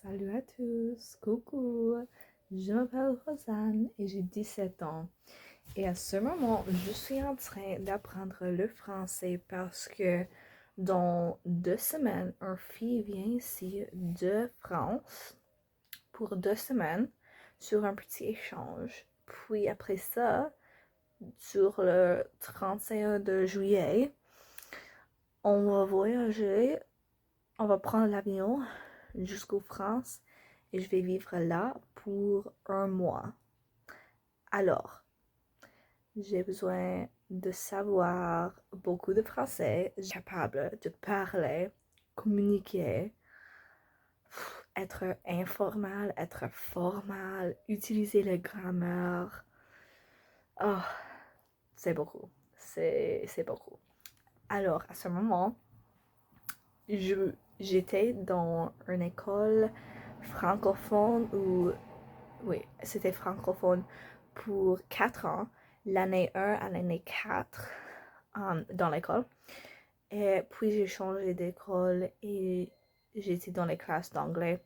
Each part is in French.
Salut à tous, coucou, je m'appelle Rosanne et j'ai 17 ans. Et à ce moment, je suis en train d'apprendre le français parce que dans 2 semaines, une fille vient ici de France pour 2 semaines sur un petit échange. Puis après ça, sur le 31 de juillet, on va voyager, on va prendre l'avion jusqu'au France et je vais vivre là pour un mois. Alors, j'ai besoin de savoir beaucoup de français, capable de parler, communiquer, être informel, être formal, utiliser la grammaire. Oh, c'est beaucoup. C'est beaucoup. Alors, à ce moment, j'étais dans une école francophone où, oui, c'était francophone pour 4 ans, l'année 1 à l'année 4 dans l'école. Et puis j'ai changé d'école et j'étais dans les classes d'anglais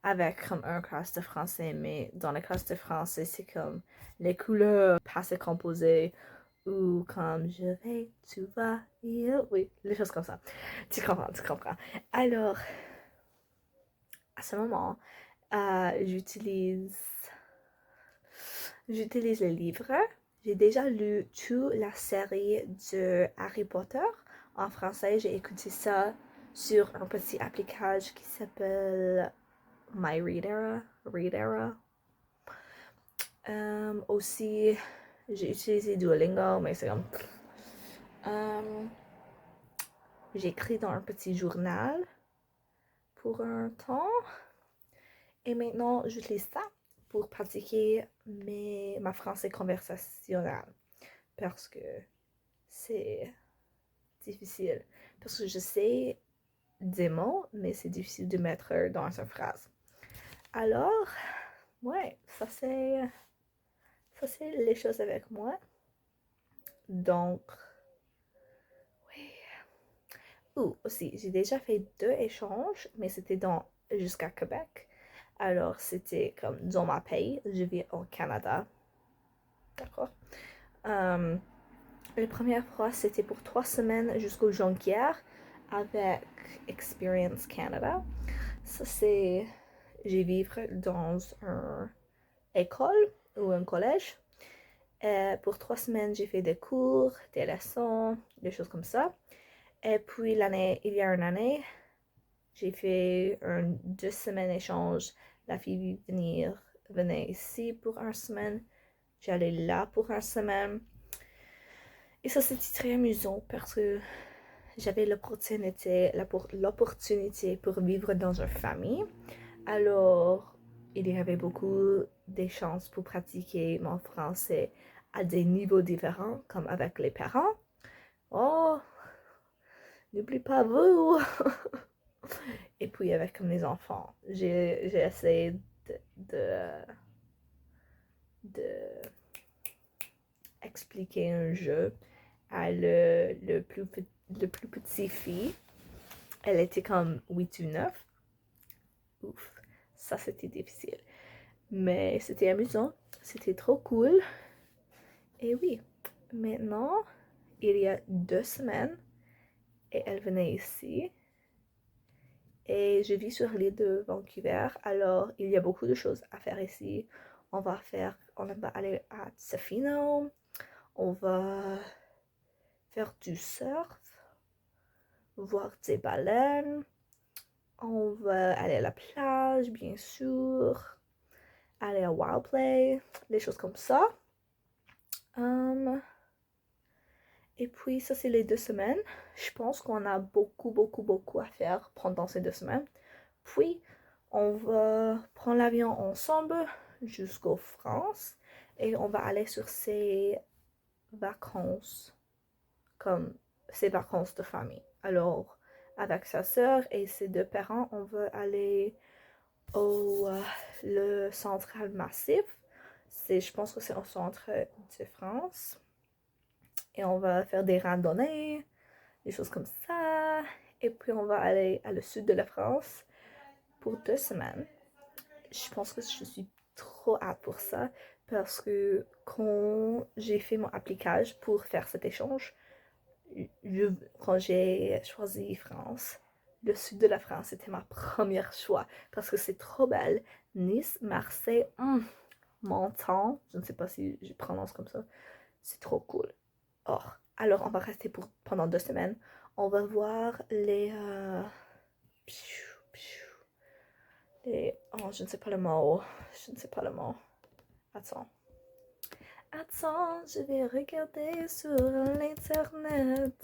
avec comme un classe de français, mais dans les classes de français, c'est comme les couleurs, passé composé, ou comme je vais, tu vas, oui, les choses comme ça. Tu comprends, tu comprends. Alors, à ce moment, j'utilise les livres. J'ai déjà lu toute la série de Harry Potter. En français, j'ai écouté ça sur un petit application qui s'appelle My Readera. Aussi, j'ai utilisé Duolingo, mais c'est comme... J'écris dans un petit journal pour un temps. Et maintenant, j'utilise ça pour pratiquer ma français conversationnel. Parce que c'est difficile. Parce que je sais des mots, mais c'est difficile de mettre dans une phrase. Alors, ouais, ça c'est les choses avec moi. Donc, oui. Aussi, j'ai déjà fait 2 échanges, mais c'était jusqu'à Québec. Alors, c'était comme dans ma pays, je vis au Canada. D'accord? La première fois, c'était pour 3 semaines jusqu'au Jonquière avec Experience Canada. Ça, c'est... J'ai vivre dans une école ou un collège. Pour 3 semaines, j'ai fait des cours, des leçons, des choses comme ça. Et puis, il y a une année, j'ai fait un 2 semaines échange. La fille venait ici pour 1 semaine. J'allais là pour 1 semaine. Et ça, c'était très amusant parce que j'avais l'opportunité pour vivre dans une famille. Alors, il y avait beaucoup de chances pour pratiquer mon français à des niveaux différents, comme avec les parents. Oh, n'oublie pas vous! Et puis avec les enfants, j'ai essayé de expliquer un jeu à le plus petit fille. Elle était comme 8 ou 9. Ouf, ça c'était difficile. Mais c'était amusant, c'était trop cool. Et oui, maintenant, il y a 2 semaines, et elle venait ici. Et je vis sur l'île de Vancouver, alors il y a beaucoup de choses à faire ici. On va aller à Tofino, on va faire du surf, voir des baleines, on va aller à la plage, bien sûr, aller à Wild Play, des choses comme ça. Et puis ça, c'est les 2 semaines. Je pense qu'on a beaucoup, beaucoup, beaucoup à faire pendant ces 2 semaines. Puis, on va prendre l'avion ensemble jusqu'au France et on va aller sur ces vacances, comme ces vacances de famille. Alors, avec sa sœur et ses 2 parents, on va aller au le central massif. Je pense que c'est au centre de France. Et on va faire des randonnées, des choses comme ça. Et puis on va aller à le sud de la France, pour 2 semaines. Je pense que je suis trop hâte pour ça parce que quand j'ai fait mon application pour faire cet échange, quand j'ai choisi France, le sud de la France était ma première choix parce que c'est trop belle. Nice, Marseille, Menton, je ne sais pas si je prononce comme ça, c'est trop cool. Or, alors on va rester pendant 2 semaines. On va voir oh, je ne sais pas le mot. Je ne sais pas le mot. Attends. Attends, je vais regarder sur l'internet.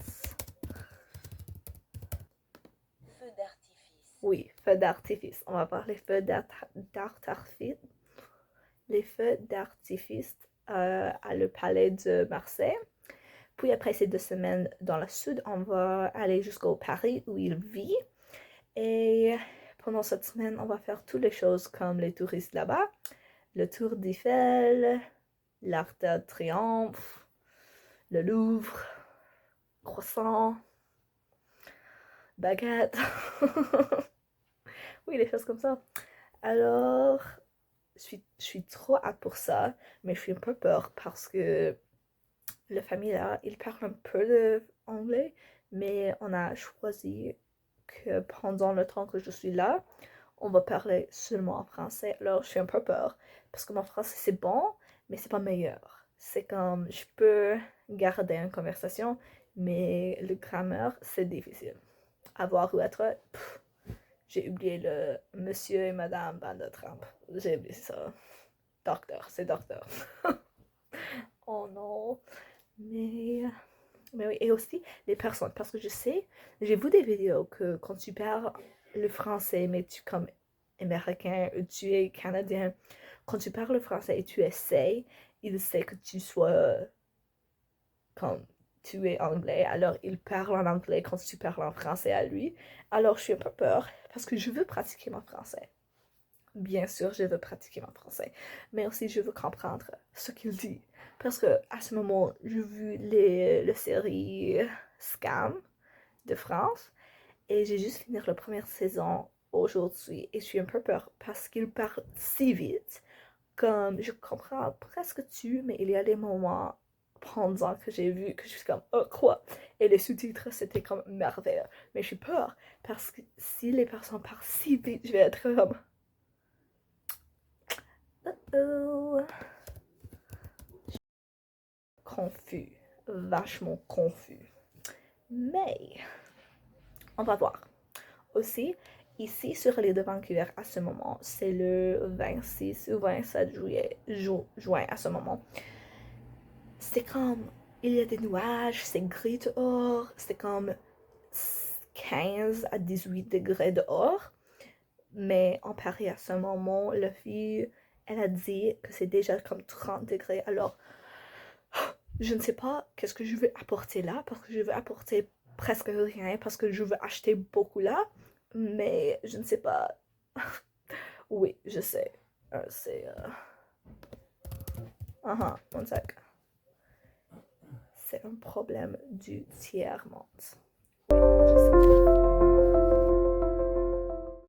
Feu d'artifice. Oui, feux d'artifice. On va voir les feux d'artifice. Les feux d'artifice à le palais de Marseille. Puis après ces 2 semaines dans le sud, on va aller jusqu'au Paris où il vit. Et pendant cette semaine, on va faire toutes les choses comme les touristes là-bas. Le Tour d'Eiffel, l'Arc de Triomphe, le Louvre, croissant, baguette. Oui, des choses comme ça. Alors, je suis trop hâte pour ça, mais je suis un peu peur parce que la famille là, il parle un peu d'anglais, mais on a choisi que pendant le temps que je suis là, on va parler seulement en français. Alors, je suis un peu peur parce que mon français c'est bon, mais c'est pas meilleur. C'est comme je peux garder une conversation, mais le grammaire c'est difficile. Avoir ou être, j'ai oublié le monsieur et madame Van de Trump. J'ai oublié ça. Docteur, c'est docteur. Oh non. Mais, mais oui, et aussi les personnes, parce que je sais, j'ai vu des vidéos que quand tu parles le français, mais tu comme américain, ou tu es canadien, quand tu parles le français et tu essayes, il sait que tu sois comme tu es anglais, alors il parle en anglais quand tu parles en français à lui. Alors je suis un peu peur parce que je veux pratiquer mon français. Bien sûr, je veux pratiquer mon français, mais aussi je veux comprendre ce qu'il dit. Parce que à ce moment, j'ai vu la série Scam de France et j'ai juste fini la première saison aujourd'hui et je suis un peu peur parce qu'il parle si vite. Comme je comprends presque tout, mais il y a des moments pendant que j'ai vu que je suis comme oh quoi, et les sous-titres c'était comme merveilleux, mais je suis peur parce que si les personnes parlent si vite je vais être comme oh, confus, vachement confus, mais on va voir. Aussi, ici sur l'île de Vancouver à ce moment, c'est le 26 ou 27 juin à ce moment. C'est comme, il y a des nuages, c'est gris dehors, c'est comme 15 à 18 degrés dehors. Mais en Paris à ce moment, la fille, elle a dit que c'est déjà comme 30 degrés. Alors, je ne sais pas qu'est-ce que je vais apporter là, parce que je vais apporter presque rien, parce que je veux acheter beaucoup là. Mais je ne sais pas. Oui, je sais. C'est... one sec. C'est un problème du tiers-monde.